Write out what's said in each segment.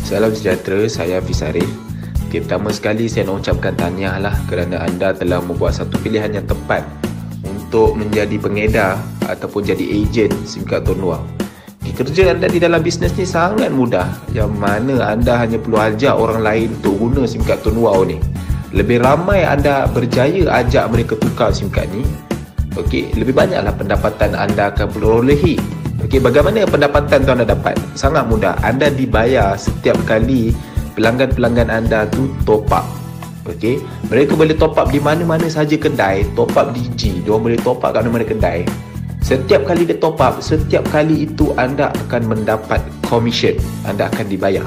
Salam sejahtera, saya Hafiz Arif. Pertama sekali saya nak ucapkan tahniahlah kerana anda telah membuat satu pilihan yang tepat untuk menjadi pengedar ataupun jadi ejen SIM card Tun Wow. Kerja anda di dalam bisnes ni sangat mudah, yang mana anda hanya perlu ajak orang lain untuk guna SIM card Tun Wow ni. Lebih ramai anda berjaya ajak mereka tukar SIM card ni, lebih banyaklah pendapatan anda akan perolehi. Bagaimana pendapatan tu anda dapat? Sangat mudah. Anda dibayar setiap kali pelanggan-pelanggan anda tu top up. Mereka boleh top up di mana-mana saja kedai, top up di G, diorang boleh top up kat mana-mana kedai. Setiap kali dia top up, setiap kali itu anda akan mendapat commission, anda akan dibayar.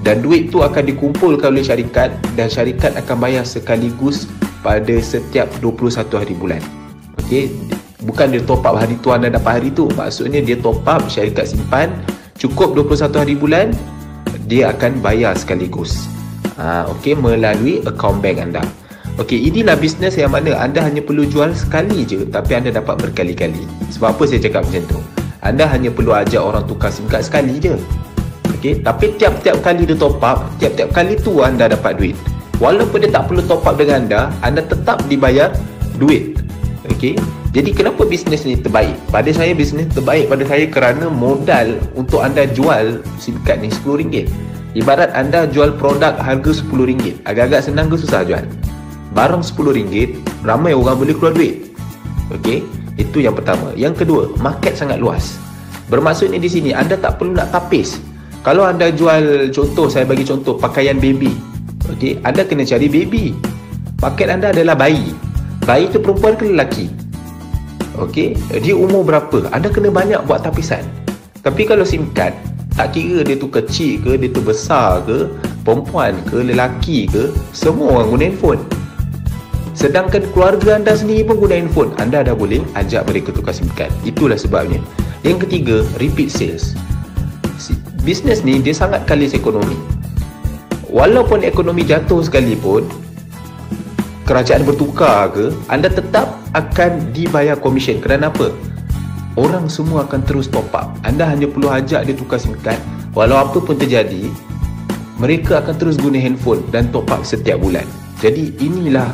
Dan duit tu akan dikumpulkan oleh syarikat, dan syarikat akan bayar sekaligus pada setiap 21 hari bulan. Bukan dia top up hari tu anda dapat hari tu. Maksudnya dia top up, syarikat simpan, cukup 21 hari bulan, dia akan bayar sekaligus. Melalui account bank anda. Inilah bisnes yang mana anda hanya perlu jual sekali je, tapi anda dapat berkali-kali. Sebab apa saya cakap macam tu? Anda hanya perlu ajak orang tukar SIM card sekali je. Tapi tiap-tiap kali dia top up, tiap-tiap kali tu anda dapat duit. Walaupun dia tak perlu top up dengan anda tetap dibayar duit. Jadi kenapa bisnes ni terbaik? Pada saya bisnes terbaik pada saya kerana modal untuk anda jual SIM card ni RM10. Ibarat anda jual produk harga RM10. Agak-agak senang ke susah jual? Barang RM10, ramai orang boleh keluar duit. Itu yang pertama. Yang kedua, market sangat luas. Bermaksudnya di sini anda tak perlu nak tapis. Kalau anda jual, contoh, saya bagi contoh pakaian baby. Anda kena cari baby. Market anda adalah bayi. Bayi tu perempuan ke lelaki? Dia umur berapa? Anda kena banyak buat tapisan. Tapi kalau SIM card, tak kira dia tu kecil ke, dia tu besar ke, perempuan ke, lelaki ke, semua orang guna handphone. Sedangkan keluarga anda sendiri pun guna handphone, anda dah boleh ajak mereka tukar SIM card. Itulah sebabnya. Yang ketiga, repeat sales. Bisnes ni dia sangat kalis ekonomi. Walaupun ekonomi jatuh sekalipun, kerajaan bertukar ke, anda tetap akan dibayar komisen. Kerana apa? Orang semua akan terus top up. Anda hanya perlu ajak dia tukar SIM card. Walau apa pun terjadi, mereka akan terus guna handphone dan top up setiap bulan. Jadi inilah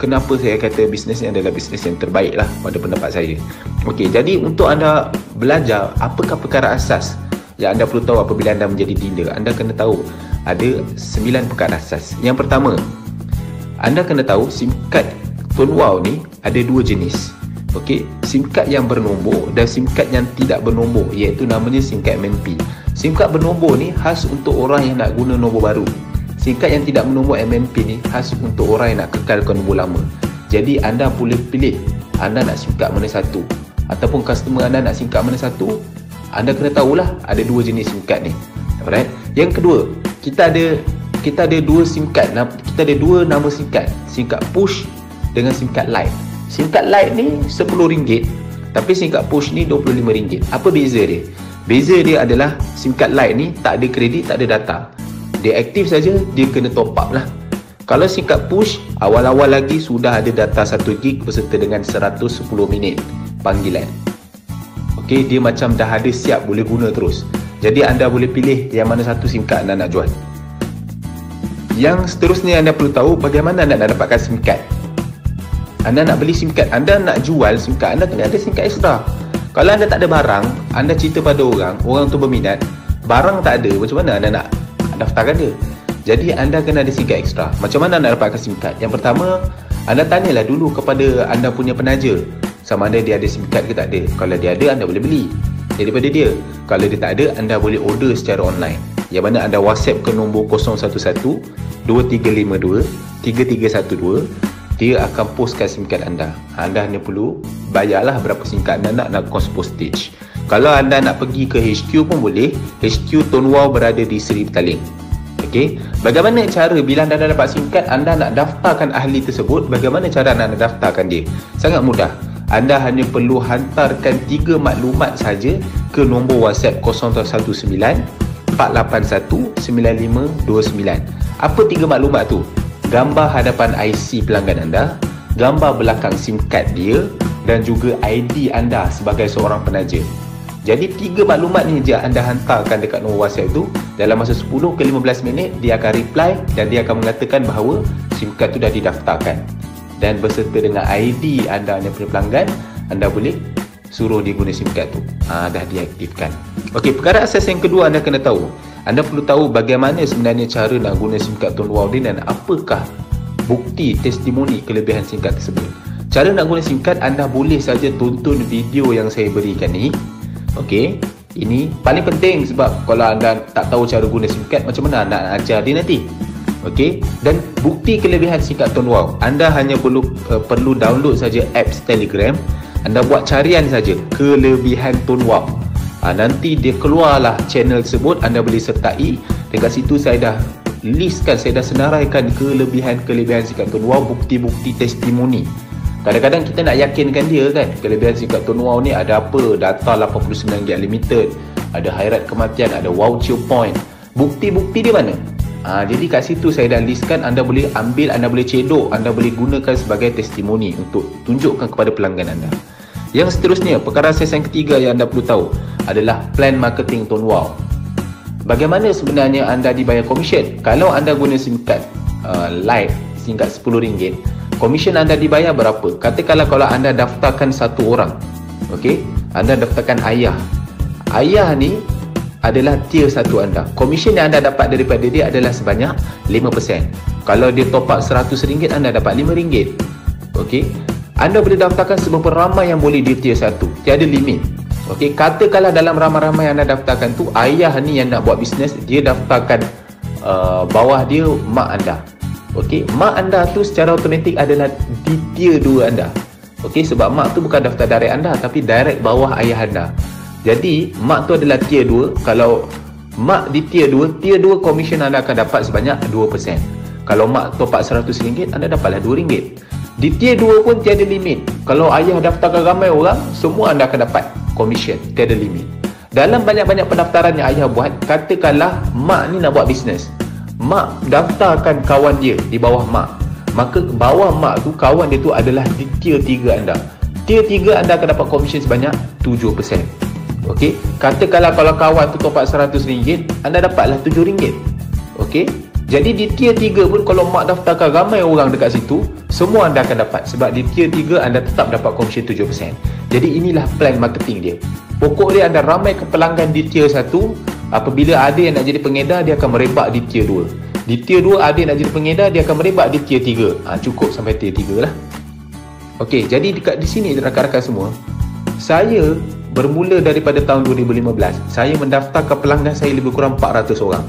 kenapa saya kata bisnes ni adalah bisnes yang terbaik lah pada pendapat saya. Jadi untuk anda belajar apakah perkara asas yang anda perlu tahu apabila anda menjadi dealer, anda kena tahu ada 9 perkara asas. Yang pertama, anda kena tahu SIM card Tun Wow ni ada 2 jenis. SIM card yang bernombor dan SIM card yang tidak bernombor, iaitu namanya SIM card MNP. SIM card bernombor ni khas untuk orang yang nak guna nombor baru. SIM card yang tidak bernombor MNP ni khas untuk orang yang nak kekalkan nombor lama. Jadi anda boleh pilih anda nak SIM card mana satu, ataupun customer anda nak SIM card mana satu. Anda kena tahulah ada 2 jenis SIM card ni. Alright. Yang kedua, kita ada 2 SIM card. Kita ada 2 nama SIM card. SIM card push dengan SIM card lite. SIM card lite ni RM10, tapi SIM card push ni RM25. Apa beza dia? Beza dia adalah SIM card lite ni tak ada kredit, tak ada data. Dia aktif saja, dia kena top up lah. Kalau SIM card push, awal-awal lagi sudah ada data 1GB berserta dengan 110 minit panggilan. Dia macam dah ada siap, boleh guna terus. Jadi anda boleh pilih yang mana satu SIM card anda nak jual. Yang seterusnya anda perlu tahu bagaimana anda nak dapatkan SIM card. Anda nak beli SIM card, anda nak jual SIM card, anda kena ada SIM card extra. Kalau anda tak ada barang, anda cerita pada orang tu berminat, barang tak ada, macam mana anda nak daftarkan dia? Jadi anda kena ada SIM card extra. Macam mana anda dapatkan SIM card? Yang pertama, anda tanyalah dulu kepada anda punya penaja, sama ada dia ada SIM card ke tak ada. Kalau dia ada, anda boleh beli daripada dia. Kalau dia tak ada, anda boleh order secara online, yang mana anda WhatsApp ke nombor 011 2352 3312. Dia akan postkan SIM card anda. Anda hanya perlu bayarlah berapa SIM card anda nak cost postage. Kalau anda nak pergi ke HQ pun boleh. HQ Tun Wow berada di Seri Petaling. Bagaimana cara bila anda dah dapat SIM card, anda nak daftarkan ahli tersebut? Bagaimana cara anda nak daftarkan dia? Sangat mudah. Anda hanya perlu hantarkan 3 maklumat saja ke nombor WhatsApp 019 481 9529. Apa 3 maklumat tu? Gambar hadapan IC pelanggan anda, gambar belakang SIM card dia, dan juga ID anda sebagai seorang penaja. Jadi 3 maklumat ni je anda hantarkan dekat nombor WhatsApp tu, dalam masa 10 ke 15 minit dia akan reply dan dia akan mengatakan bahawa SIM card tu dah didaftarkan. Dan berserta dengan ID anda yang punya pelanggan, anda boleh suruh dia guna SIM card tu. Dah diaktifkan. Okey, perkara asas yang kedua anda kena tahu. Anda perlu tahu bagaimana sebenarnya cara nak guna SIM card Tone Wow ni dan apakah bukti testimoni kelebihan SIM card tersebut. Cara nak guna SIM card, anda boleh saja tonton video yang saya berikan ni. Okey, ini paling penting sebab kalau anda tak tahu cara guna SIM card, macam mana anda nak ajar dia nanti? Okey, dan bukti kelebihan SIM card Tone Wow, anda hanya perlu download saja apps Telegram. Anda buat carian saja kelebihan Tone Wow. Nanti dia keluarlah channel tersebut, anda boleh sertai. Dekat situ saya dah listkan, saya dah senaraikan kelebihan-kelebihan SIM card Tone Wow, bukti-bukti testimoni. Kadang-kadang kita nak yakinkan dia kan, kelebihan SIM card Tone Wow ni ada apa? Data 89GB unlimited, ada hairat kematian, ada voucher point. Bukti-bukti di mana? Jadi kat situ saya dah listkan, anda boleh ambil, anda boleh cedok, anda boleh gunakan sebagai testimoni untuk tunjukkan kepada pelanggan anda. Yang seterusnya, perkara asas yang ketiga yang anda perlu tahu adalah plan marketing Tone Wow. Bagaimana sebenarnya anda dibayar komisen? Kalau anda guna SIM card Lite, SIM card RM10, komisen anda dibayar berapa? Katakanlah kalau anda daftarkan satu orang, okey, anda daftarkan ayah. Ayah ni adalah tier 1 anda. Komisen yang anda dapat daripada dia adalah sebanyak 5%. Kalau dia top up RM100, anda dapat RM5. Okey, anda boleh daftarkan seberapa ramai yang boleh di tier 1. Tiada limit. Okey, katakanlah dalam ramai-ramai yang anda daftarkan tu, ayah ni yang nak buat bisnes, dia daftarkan bawah dia mak anda. Okey, mak anda tu secara automatik adalah di tier 2 anda. Okey, sebab mak tu bukan daftar direct anda, tapi direct bawah ayah anda. Jadi mak tu adalah tier 2. Kalau mak di tier 2, tier 2 komisen anda akan dapat sebanyak 2%. Kalau mak top up RM100, anda dapatlah RM2. Di tier 2 pun tiada limit. Kalau ayah daftarkan ramai orang, semua anda akan dapat komisen, tiada limit. Dalam banyak-banyak pendaftaran yang ayah buat, katakanlah mak ni nak buat bisnes, mak daftarkan kawan dia di bawah mak, maka bawah mak tu, kawan dia tu adalah di tier 3 anda. Tier 3 anda akan dapat komisen sebanyak 7%. Okey, katakanlah kalau kawan tu top up RM100, anda dapatlah RM7. Okey, jadi di tier 3 pun kalau mak daftarkan ramai orang dekat situ, semua anda akan dapat. Sebab di tier 3 anda tetap dapat komisen 7%. Jadi inilah plan marketing dia. Pokok dia, anda ramai ke pelanggan di tier 1. Apabila ada yang nak jadi pengedar, dia akan merebak di tier 2. Di tier 2 ada yang nak jadi pengedar, dia akan merebak di tier 3. Cukup sampai tier 3 lah. Okey, jadi di sini rakan-rakan semua, saya bermula daripada tahun 2015, saya mendaftarkan pelanggan saya lebih kurang 400 orang.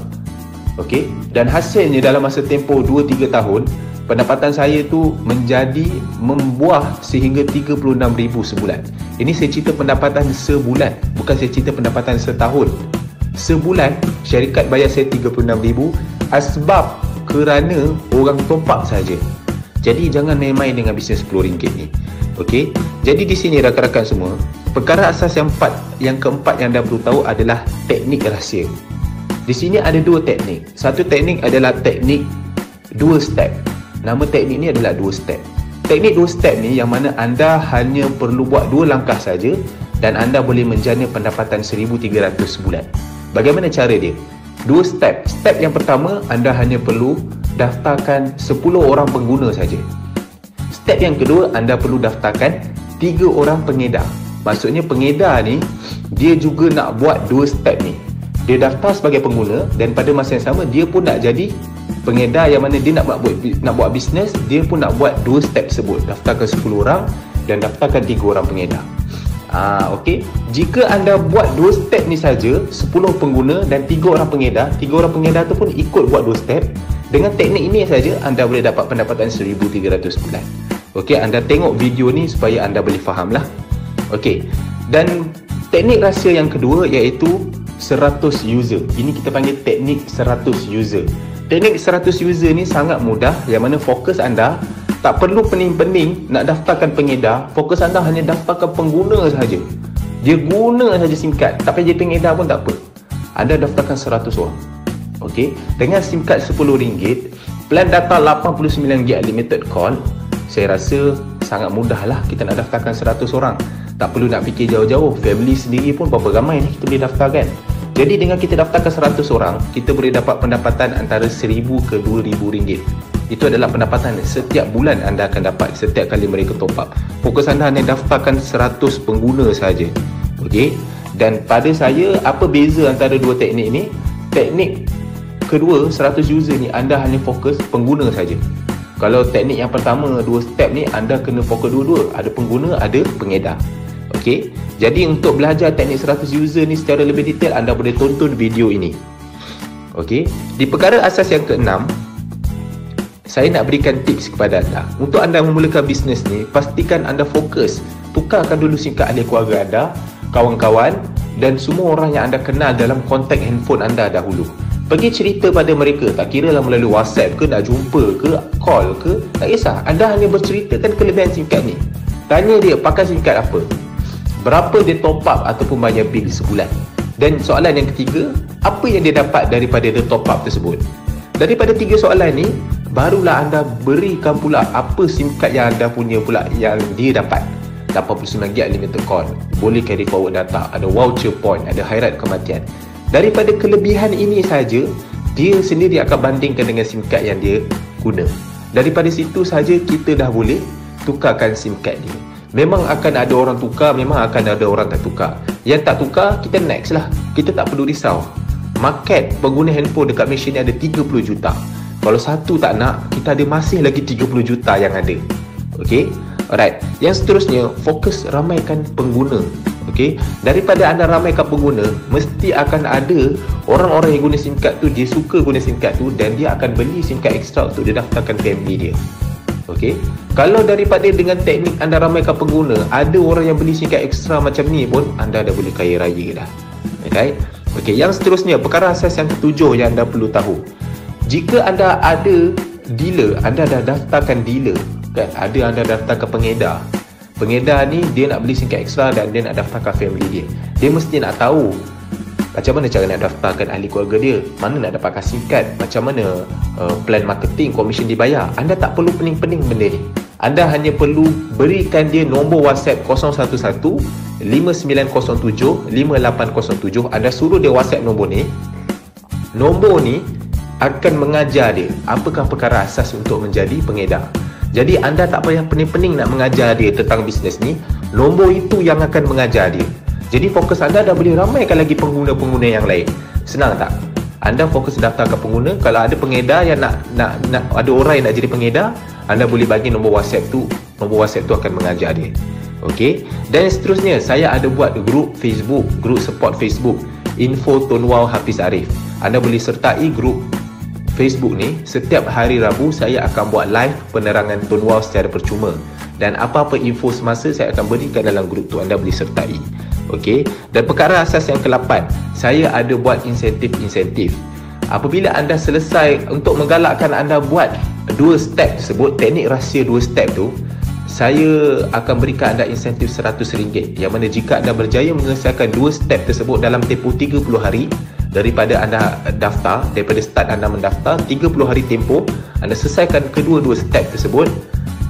Okey, dan hasilnya dalam masa tempoh 2-3 tahun, pendapatan saya tu membuah sehingga RM36,000 sebulan. Ini saya cerita pendapatan sebulan, bukan saya cerita pendapatan setahun. Sebulan syarikat bayar saya RM36,000 asbab kerana orang top up saja. Jadi jangan main-main dengan bisnes RM10 ni. Okey, jadi di sini rakan-rakan semua, perkara asas yang keempat yang anda perlu tahu adalah teknik rahsia. Di sini ada 2 teknik. Satu teknik adalah teknik 2 step. Nama teknik ni adalah 2 step. Teknik 2 step ni yang mana anda hanya perlu buat 2 langkah saja dan anda boleh menjana pendapatan RM1,300 sebulan. Bagaimana cara dia? 2 step. Step yang pertama, anda hanya perlu daftarkan 10 orang pengguna saja. Step yang kedua, anda perlu daftarkan 3 orang pengedar. Maksudnya pengedar ni, dia juga nak buat 2 step ni. Dia daftar sebagai pengguna dan pada masa yang sama dia pun nak jadi pengedar, yang mana dia nak buat bisnes, dia pun nak buat 2 step tersebut. Daftarkan 10 orang dan daftarkan 3 orang pengedar. Okey, jika anda buat 2 step ni saja, 10 pengguna dan 3 orang pengedar, 3 orang pengedar tu pun ikut buat 2 step. Dengan teknik ini saja anda boleh dapat pendapatan RM1,300 sebulan. Okey, anda tengok video ni supaya anda boleh fahamlah. Okey, dan teknik rahsia yang kedua iaitu 100 user. Ini kita panggil teknik 100 user. Teknik 100 user ni sangat mudah, yang mana fokus anda tak perlu pening-pening nak daftarkan pengedar. Fokus anda hanya daftarkan pengguna sahaja. Dia guna sahaja SIM card, tak payah jadi pengedar pun tak apa. Anda daftarkan 100 orang. Okey, dengan SIM card RM10, plan data 89GB unlimited call, saya rasa sangat mudahlah kita nak daftarkan 100 orang. Tak perlu nak fikir jauh-jauh, family sendiri pun berapa ramai ni kita boleh daftarkan. Jadi dengan kita daftarkan 100 orang, kita boleh dapat pendapatan antara RM1,000 ke RM2,000. Itu adalah pendapatan setiap bulan anda akan dapat setiap kali mereka top up. Fokus anda hanya daftarkan 100 pengguna saja. Okey. Dan pada saya, apa beza antara dua teknik ni? Teknik kedua, 100 user ni anda hanya fokus pengguna saja. Kalau teknik yang pertama, 2 step ni anda kena fokus dua-dua. Ada pengguna, ada pengedar. Okey. Jadi untuk belajar teknik 100 user ni secara lebih detail, anda boleh tonton video ini. Okey. Di perkara asas yang keenam, saya nak berikan tips kepada anda. Untuk anda memulakan bisnes ni, pastikan anda fokus. Tukarkan dulu sim kad ahli keluarga anda, kawan-kawan dan semua orang yang anda kenal dalam kontak handphone anda dahulu. Pergi cerita pada mereka, tak kira lah melalui WhatsApp ke, nak jumpa ke, call ke, tak kisah. Anda hanya berceritakan kelebihan sim kad ni. Tanya dia pakai sim kad apa, berapa dia top up ataupun bayar bil sebulan. Dan soalan yang ketiga, apa yang dia dapat daripada dia top up tersebut. Daripada 3 soalan ni, barulah anda berikan pula apa SIM card yang anda punya pula yang dia dapat. 89GB unlimited call, boleh carry forward data, ada voucher point, ada khairat kematian. Daripada kelebihan ini saja, dia sendiri akan bandingkan dengan SIM card yang dia guna. Daripada situ saja kita dah boleh tukarkan SIM card ni. Memang akan ada orang tukar, memang akan ada orang tak tukar. Yang tak tukar, kita next lah. Kita tak perlu risau. Market pengguna handphone dekat Malaysia ni ada 30 juta. Kalau satu tak nak, kita ada masih lagi 30 juta yang ada. Okey? Alright. Yang seterusnya, fokus ramaikan pengguna. Okey? Daripada anda ramaikan pengguna, mesti akan ada orang-orang yang guna SIM card tu, dia suka guna SIM card tu dan dia akan beli SIM card extra untuk dia daftarkan family dia. Okey? Kalau daripada dengan teknik anda ramaikan pengguna, ada orang yang beli SIM card extra macam ni pun, anda dah boleh kaya raya dah. Alright? Okey, yang seterusnya, perkara asas yang ketujuh yang anda perlu tahu. Jika anda ada dealer, anda dah daftarkan dealer, kan? Ada anda daftarkan pengedar. Pengedar ni dia nak beli SIM card extra dan dia nak daftarkan family dia. Dia mesti nak tahu macam mana cara nak daftarkan ahli keluarga dia, mana nak dapatkan SIM card, macam mana plan marketing, komisen dibayar. Anda tak perlu pening-pening benda ni. Anda hanya perlu berikan dia nombor WhatsApp 011 5907 5807. Anda suruh dia WhatsApp nombor ni. Nombor ni akan mengajar dia apakah perkara asas untuk menjadi pengedar. Jadi anda tak payah pening-pening nak mengajar dia tentang bisnes ni. Nombor itu yang akan mengajar dia. Jadi fokus anda dah boleh ramaikan lagi pengguna-pengguna yang lain. Senang tak? Anda fokus daftarkan pengguna. Kalau ada pengedar yang nak ada orang yang nak jadi pengedar, anda boleh bagi nombor WhatsApp tu. Nombor WhatsApp tu akan mengajar dia. Okey. Dan seterusnya, saya ada buat grup Facebook, grup support Facebook, Info Tun Wow Hafiz Arif. Anda boleh sertai grup Facebook ni. Setiap hari Rabu saya akan buat live penerangan Tun Wow secara percuma. Dan apa-apa info semasa saya akan berikan dalam grup tu, anda boleh sertai. Okey. Dan perkara asas yang ke-8, saya ada buat insentif-insentif. Apabila anda selesai untuk menggalakkan anda buat 2 step tersebut, teknik rahsia 2 step tu, saya akan berikan anda insentif RM100, yang mana jika anda berjaya menyelesaikan 2 step tersebut dalam tempoh 30 hari daripada anda daftar, daripada start anda mendaftar, 30 hari tempoh, anda selesaikan kedua-dua step tersebut,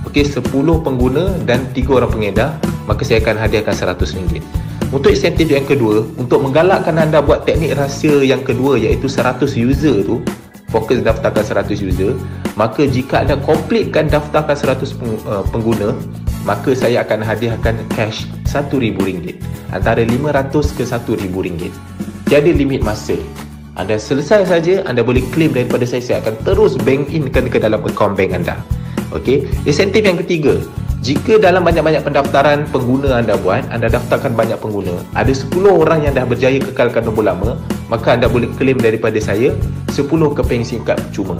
okey, 10 pengguna dan 3 orang pengedar, maka saya akan hadiahkan RM100. Untuk insentif yang kedua, untuk menggalakkan anda buat teknik rahsia yang kedua, iaitu 100 user tu, fokus daftarkan 100 user, maka jika anda completekan daftarkan 100 pengguna, maka saya akan hadiahkan cash RM1,000, antara RM500 ke RM1,000. Tiada limit masa. Anda selesai saja, anda boleh claim daripada saya akan terus bank inkan ke dalam akaun bank anda. Okey. Insentif yang ketiga, jika dalam banyak-banyak pendaftaran pengguna anda buat, anda daftarkan banyak pengguna, ada 10 orang yang dah berjaya kekalkan nombor lama, maka anda boleh claim daripada saya 10 keping SIM card cuma.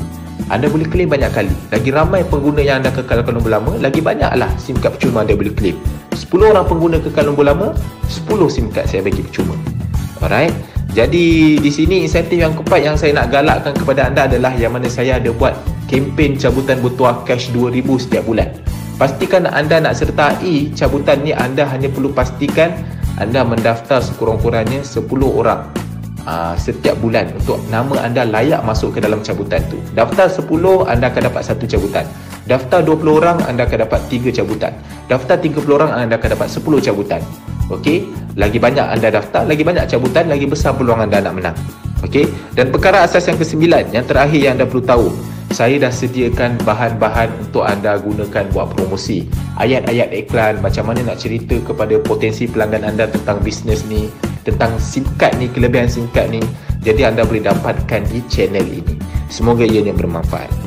Anda boleh claim banyak kali. Lagi ramai pengguna yang anda kekalkan nombor lama, lagi banyaklah SIM card percuma anda boleh claim. 10 orang pengguna kekal nombor lama, 10 SIM card saya bagi percuma. Alright. Jadi di sini insentif yang keempat yang saya nak galakkan kepada anda adalah yang mana saya ada buat kempen cabutan bertuah cash RM2,000 setiap bulan. Pastikan anda nak sertai cabutan ni, anda hanya perlu pastikan anda mendaftar sekurang-kurangnya 10 orang. setiap bulan untuk nama anda layak masuk ke dalam cabutan tu. Daftar 10, anda akan dapat 1 cabutan. Daftar 20 orang, anda akan dapat 3 cabutan. Daftar 30 orang, anda akan dapat 10 cabutan. Okey, lagi banyak anda daftar, lagi banyak cabutan, lagi besar peluang anda nak menang. Okey, dan perkara asas yang ke-9, yang terakhir yang anda perlu tahu, saya dah sediakan bahan-bahan untuk anda gunakan buat promosi. Ayat-ayat iklan, macam mana nak cerita kepada potensi pelanggan anda tentang bisnes ni, tentang SIM card ni, kelebihan SIM card ni. Jadi anda boleh dapatkan di channel ini. Semoga ianya bermanfaat.